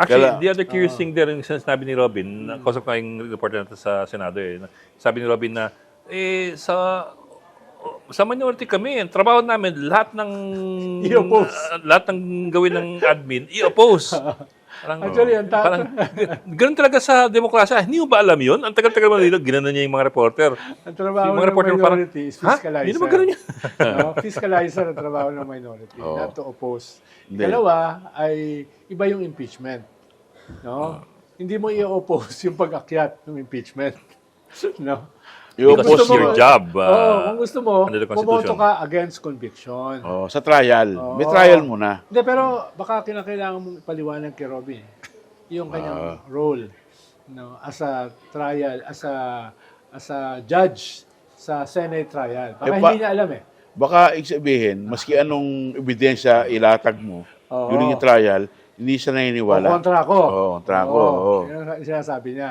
Actually, the other curious thing there, yung sinabi ni Robin, kausap ko yung reporter natin sa Senado sabi ni Robin na, sa minority kami, ang trabaho namin, lahat ng lahat ng gawin ng admin, i-oppose. Actually, parang, ganun talaga sa demokrasya. Hindi mo ba alam yun? Ang tagal-tagal mo dito, ginanon niya yung mga reporter. ang trabaho Yung mga ng reporter minority is Ha? fiscalizer. Hindi naman ganun yun. No? Fiscalizer ang trabaho ng minority, not to oppose. Hindi. Dalawa ay iba yung impeachment. No? Hindi mo i-oppose yung pag-akyat ng impeachment. No? Because I-oppose it's your mo. job. kung gusto mo, under the bumoto Constitution. ka against conviction. Sa trial. May trial muna. Hindi, pero baka kinakailangan mong ipaliwanag kay Robin yung kanyang role, no, as a trial, as a judge sa Senate trial. Baka hindi niya alam Baka sabihin, maski anong ebidensya ilatag mo during yung trial, hindi siya naniniwala. Kontra ako. Oo, kontra ako. Oo. Yan ang sinasabi niya.